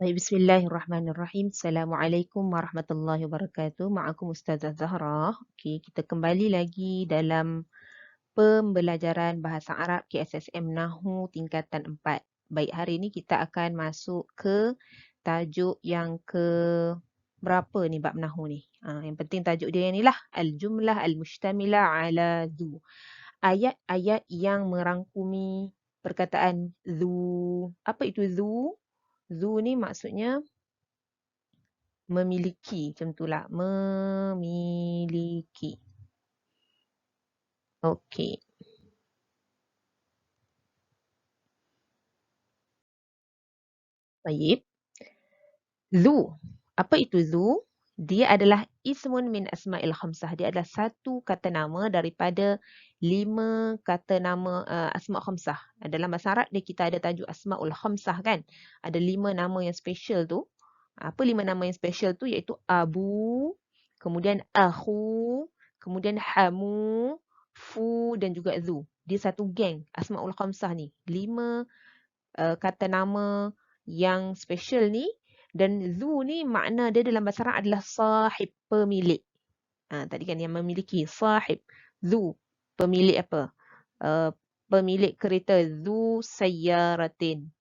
Baik, bismillahirrahmanirrahim. Assalamualaikum warahmatullahi wabarakatuh. Ma'akum Ustazah Zahra. Okey, kita kembali lagi dalam pembelajaran bahasa Arab KSSM Nahu tingkatan 4. Baik, hari ini kita akan masuk ke tajuk yang ke berapa ni bab Nahu ni? Yang penting tajuk dia ni lah. Al-jumlah al-mushtamilah ala zu. Ayat-ayat yang merangkumi perkataan zu. Apa itu zu? Zu ni maksudnya memiliki, macam itulah. Memiliki. Okey. Baik. Zu. Apa itu zu? Dia adalah ismun min asma'il khamsah. Dia adalah satu kata nama daripada 5 kata nama asma' khamsah. Dalam bahasa Arab dia kita ada tajuk asma'ul khamsah kan. Ada 5 nama yang special tu. Apa 5 nama yang special tu? Iaitu abu, kemudian akhu, kemudian hamu, fu dan juga zu. Dia satu geng asma'ul khamsah ni. 5 kata nama yang special ni. Dan zu ni makna dia dalam bahasa Arab adalah sahib, pemilik. Tadi kan yang memiliki, sahib. Zu, pemilik apa? Pemilik kereta, zu sayyaratin.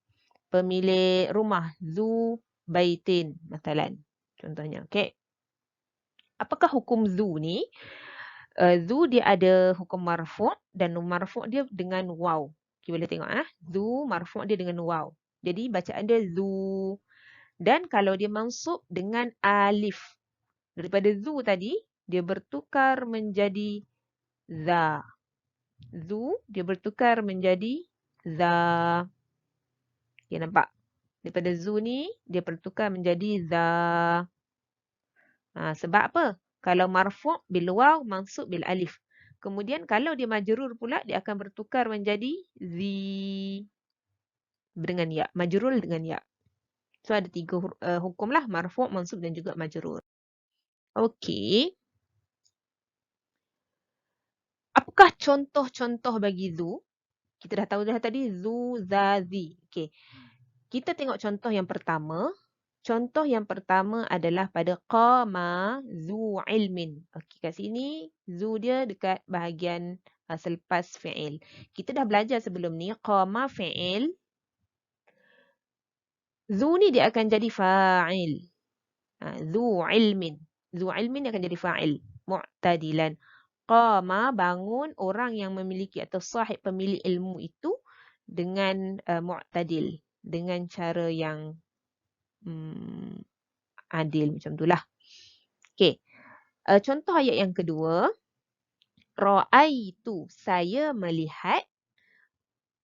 Pemilik rumah, zu baitin, matalan. Contohnya, okey. Apakah hukum zu ni? Zu dia ada hukum marfu' dan marfu' dia dengan waw. Okay, boleh tengok zu marfu' dia dengan waw. Jadi bacaan dia zu. Dan kalau dia mansub dengan alif. Daripada zu tadi, dia bertukar menjadi za. Zu, dia bertukar menjadi za. Okay, nampak? Daripada zu ni, dia bertukar menjadi za. Sebab apa? Kalau marfu' bil waw, mansub bil alif. Kemudian kalau dia majrur pula, dia akan bertukar menjadi zi. Dengan ya. Majrul dengan ya. So ada 3 hukum lah. Marfu', mansub dan juga majrur. Okey. Apakah contoh-contoh bagi zu? Kita dah tahu dah tadi zu, za, zi. Okey. Kita tengok contoh yang pertama. Contoh yang pertama adalah pada qama zu ilmin. Okey, kat sini zu dia dekat bahagian selepas fi'il. Kita dah belajar sebelum ni qama fi'il. Zu ni dia akan jadi fa'il. Zu ilmin. Zu ilmin akan jadi fa'il. Mu'tadilan. Qama, bangun orang yang memiliki atau sahib pemilik ilmu itu dengan mu'tadil. Dengan cara yang adil macam itulah. Okey. Contoh ayat yang kedua. Ra'aitu, saya melihat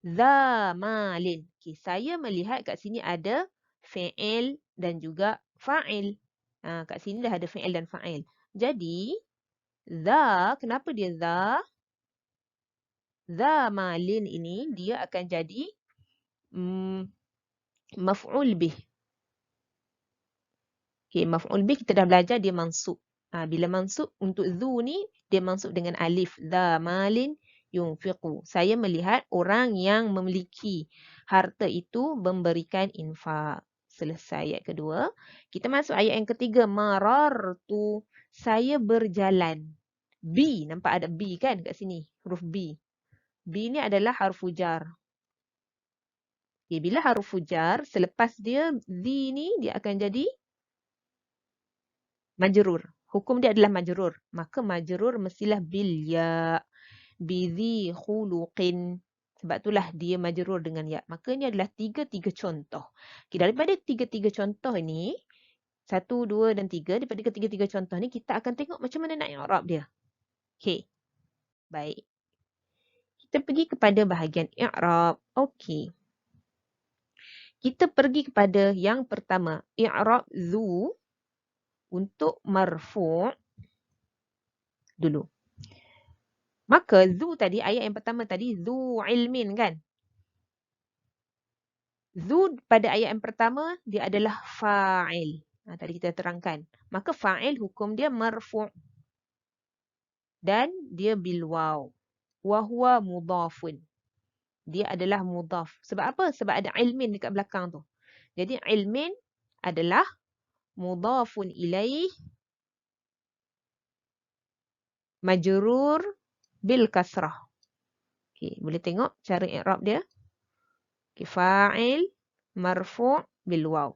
zamalin. Okey, saya melihat kat sini ada fi'il dan juga fa'il. Kat sini dah ada fi'il dan fa'il. Jadi, kenapa dia za? Zamalin ini dia akan jadi maf'ul bih. Okay, maf'ul bih kita dah belajar dia mansub. Bila mansub untuk zu ni dia mansub dengan alif. Zamalin yunfiqu. Saya melihat orang yang memiliki harta itu memberikan infak. Selesai ayat kedua. Kita masuk ayat yang ketiga. Marartu. Saya berjalan. B. Nampak ada B kan kat sini. Huruf B. B ni adalah harfu jar. Okay, bila harfu jar, selepas dia Z ni dia akan jadi majrur. Hukum dia adalah majrur. Maka majrur mestilah bil ya. Bizi khuluqin. Sebab itulah dia majrur dengan ya. Maka ini adalah 3 contoh. Okay, daripada 3 contoh ini, 1, 2 dan 3, daripada ketiga-tiga contoh ni, kita akan tengok macam mana nak i'rab dia. Okay. Baik. Kita pergi kepada bahagian i'rab. Okey. Kita pergi kepada yang pertama. I'rab zu untuk marfu' dulu. Maka zu tadi, ayat yang pertama tadi, zu ilmin kan? Zu pada ayat yang pertama, dia adalah fa'il. Tadi kita terangkan. Maka fa'il hukum dia marfu' dan dia bil waw. Wahuwa mudhafun. Dia adalah mudhaf. Sebab apa? Sebab ada ilmin dekat belakang tu. Jadi ilmin adalah mudhafun ilaih majrur bil kasrah. Okey, boleh tengok cara i'rab dia. Okey, fa'il marfu' bil waw.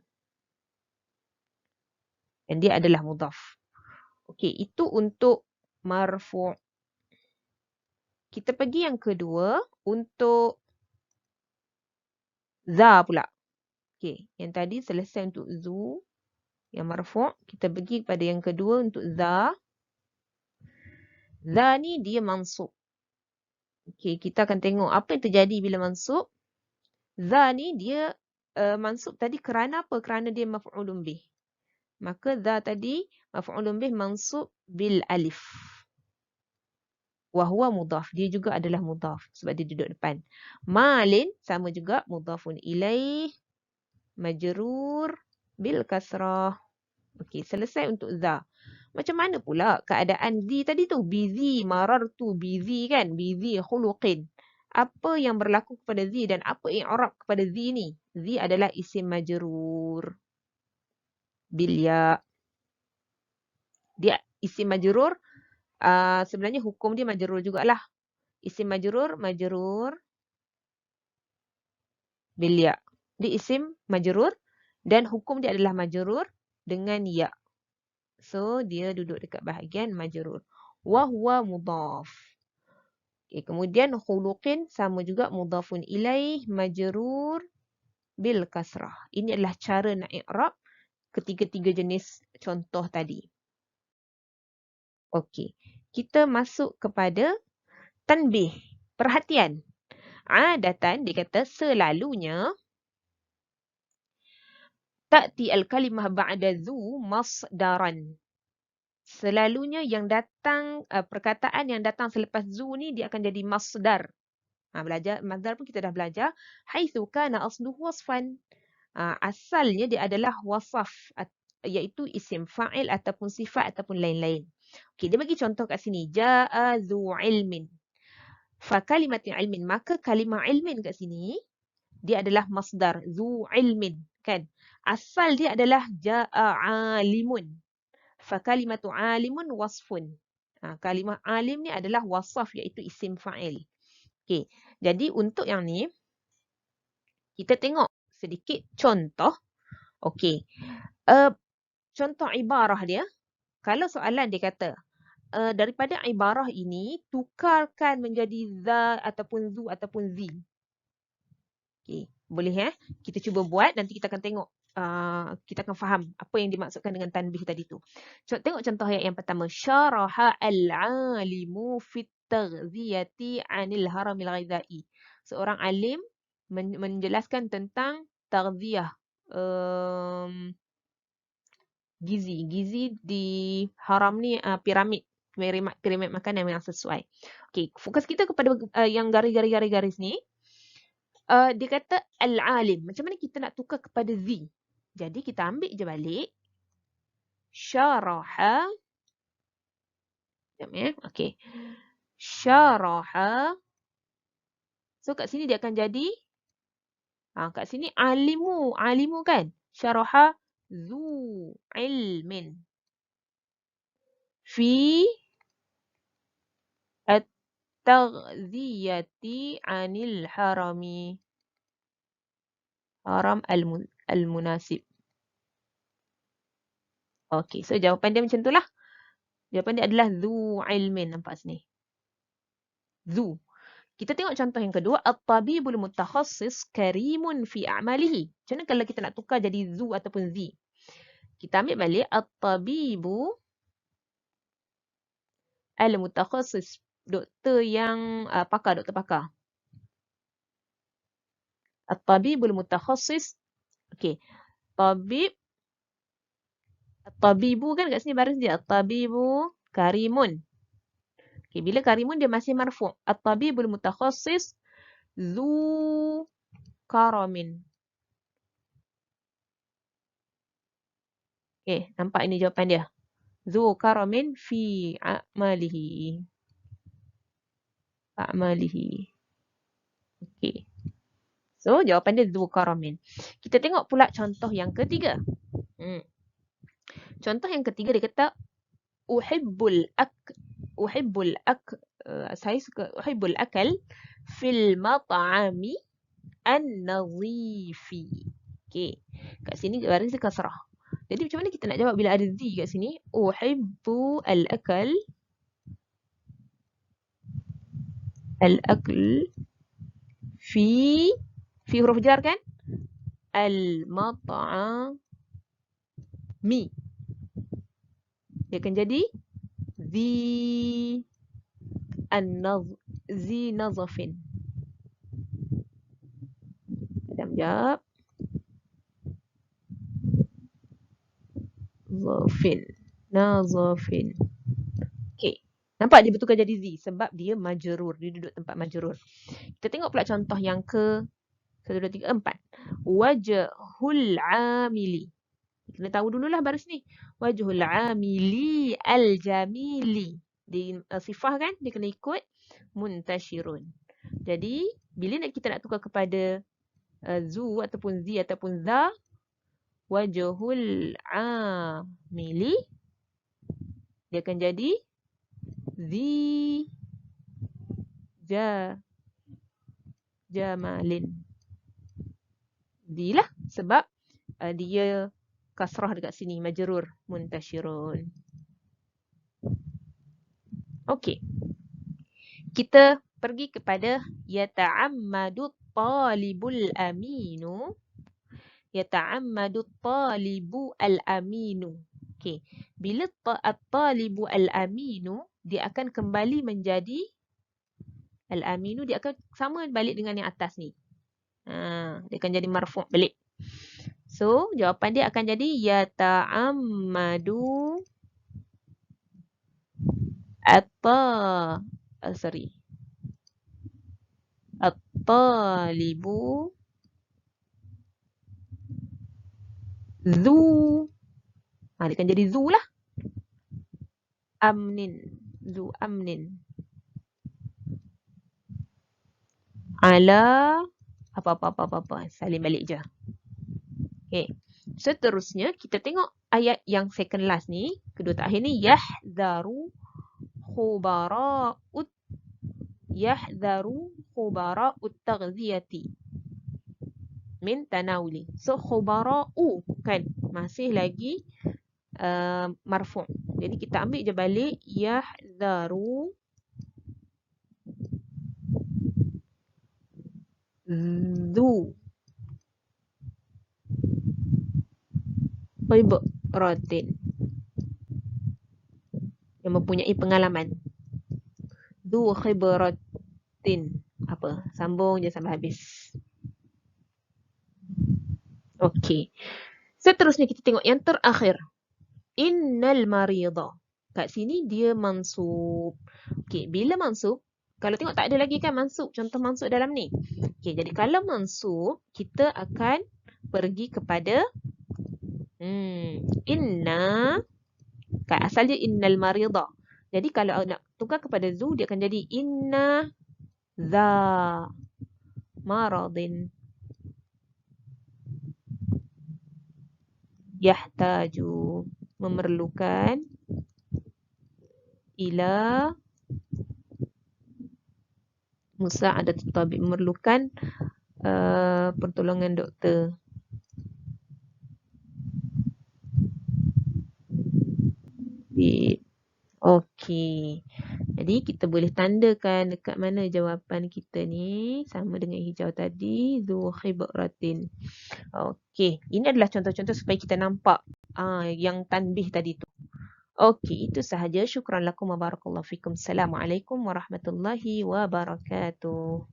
Dan dia adalah mudhaf. Okey, itu untuk marfu'. Kita pergi yang kedua untuk za pula. Okey, yang tadi selesai untuk zu yang marfu', kita pergi pada yang kedua untuk za. Za ni dia mansub. Okey, kita akan tengok apa yang terjadi bila mansub. Za ni dia mansub tadi kerana apa? Kerana dia maf'ulun bih. Maka za tadi maf'ulun bih mansub bil alif. Wa huwa mudhaf. Dia juga adalah mudhaf sebab dia duduk depan. Malin sama juga mudhafun ilaih majrur bil kasrah. Okey, selesai untuk za. Macam mana pula keadaan zi tadi tu? Bizi marartu bizi kan? Bizi khuluqin. Apa yang berlaku kepada zi dan apa i'rab kepada zi ni? Zi adalah isim majrur bil ya. Dia isim majrur, sebenarnya hukum dia majrur jugalah. Isim majrur bil ya. Dia isim majrur dan hukum dia adalah majrur dengan ya. So, dia duduk dekat bahagian majrur. Wa huwa mudhaf. Okay, kemudian khuluqin sama juga mudhafun ilaih majrur bil kasrah. Ini adalah cara nak i'rab ketiga-tiga jenis contoh tadi. Okey, kita masuk kepada tanbih. Perhatian. Adatan dia kata selalunya ta'ti al-kalimah ba'da zu masdaran. Selalunya yang datang, perkataan yang datang selepas zu ni dia akan jadi masdar. Belajar masdar pun kita dah belajar. Haitsu kana asluhu wasfan. Asalnya dia adalah wasaf, iaitu isim fa'il ataupun sifat ataupun lain-lain. Okey, dia bagi contoh kat sini. Ja'a zu ilmin. Fa kalimatin ilmin. Maka kalimah ilmin kat sini dia adalah masdar zu ilmin, kan? Asal dia adalah ja'a alimun. Fa kalimatu alimun wasfun. Kalimah alim ni adalah wasaf iaitu isim fa'il. Okey. Jadi untuk yang ni kita tengok sedikit contoh. Okey. Contoh ibarah dia. Kalau soalan dia kata daripada ibarah ini tukarkan menjadi za ataupun zu ataupun zi. Okey, boleh kita cuba buat, nanti kita akan tengok, kita akan faham apa yang dimaksudkan dengan tanbih tadi tu. Tengok contoh ayat yang pertama. Syaraha al-alimu fit taghziyati 'anil haramil ghidha'i. Seorang alim menjelaskan tentang taghziyah, gizi di haram ni, piramid makanan yang sesuai. Okey, fokus kita kepada yang garis-garis ni. Dia kata al-alim. Macam mana kita nak tukar kepada zi? Jadi kita ambil je balik. Syaraha. Okey. Syaraha. So kat sini dia akan jadi, kat sini alimu. Alimu kan? Syaraha zu ilmin. Fi at-taghziyati 'anil harami. Haram al-munasib. Okey, so jawapan dia macam itulah. Jawapan dia adalah zu ilmin. Nampak sini. Zu. Kita tengok contoh yang kedua. At-tabibul mutakhassis karimun fi a'malihi. Macam mana kalau kita nak tukar jadi zu ataupun zi? Kita ambil balik. At-tabibu al-mutakhassis. Doktor yang pakar, doktor pakar. At-tabibul mutakhassis. Okey. Tabib. At-tabibu kan kat sini baris dia. At-tabibu karimun. Okay, bila karimun dia masih marfu'. At-tabibul mutakhassis zu karamin. Okay, nampak ini jawapan dia. Zu karamin fi a'malihi. Okay. So, jawapan dia zu karamin. Kita tengok pula contoh yang ketiga. Contoh yang ketiga dia kata uhibbul saya suka uhibbul akal fil mat'ami an-nadhifi. Okey. Kat sini baris dia kasrah. Jadi macam mana kita nak jawab bila ada zi kat sini? Uhibbu al-akal fi huruf jar kan? Al-mat'ami. Dia akan jadi zi nazafin. Sekejap, jap. Nazafin. Okey. Nampak dia betulkan jadi zi sebab dia majrur. Dia duduk tempat majrur. Kita tengok pula contoh yang ke 1, 2, 3, 4. Wajhul amili. Kena tahu dululah baris ni. Wajhul amili al-jamili. Di sifah kan dia kena ikut muntashirun. Jadi bila kita nak tukar kepada zu ataupun zi ataupun za, wajhul amili dia akan jadi zi jamalin. Zilah sebab dia kasrah dekat sini majrur muntashirun. Okey. Kita pergi kepada yata'ammadu talibul aminu. Yata'ammadu talibu al-aminu. Okey. Bila at-talibu al-aminu, dia akan kembali menjadi al-aminu, dia akan sama balik dengan yang atas ni. Dia akan jadi marfu' balik. So, jawapan dia akan jadi yata'ammadu at-talibu zu. Dia akan jadi zu lah. Zu amnin. Ala apa. Salin balik je. Okay. Seterusnya kita tengok ayat yang second last ni, kedua terakhir ni, yahzaru khubara'ut taghziyati min tanawuli. So khubara'u kan masih lagi marfu'. Jadi kita ambil je balik yahzaru zu khibratin, yang mempunyai pengalaman. Zu khibratin. Apa? Sambung je sampai habis. Okey. Seterusnya kita tengok yang terakhir. Innal marida. Kat sini dia mansub. Okey, bila mansub, kalau tengok tak ada lagi kan mansub, contoh mansub dalam ni. Okey, jadi kalau mansub, kita akan pergi kepada inna. Kat asal dia innal marida. Jadi kalau nak tukar kepada zu, dia akan jadi inna za maradin yahtaju, memerlukan, ila musa'adat tabib, memerlukan pertolongan doktor. Okey. Jadi kita boleh tandakan dekat mana jawapan kita ni sama dengan hijau tadi, zu khibratin. Okey, ini adalah contoh-contoh supaya kita nampak yang tanbih tadi tu. Okey, itu sahaja. Syukran lakum wa barakallahu fikum. Assalamualaikum warahmatullahi wabarakatuh.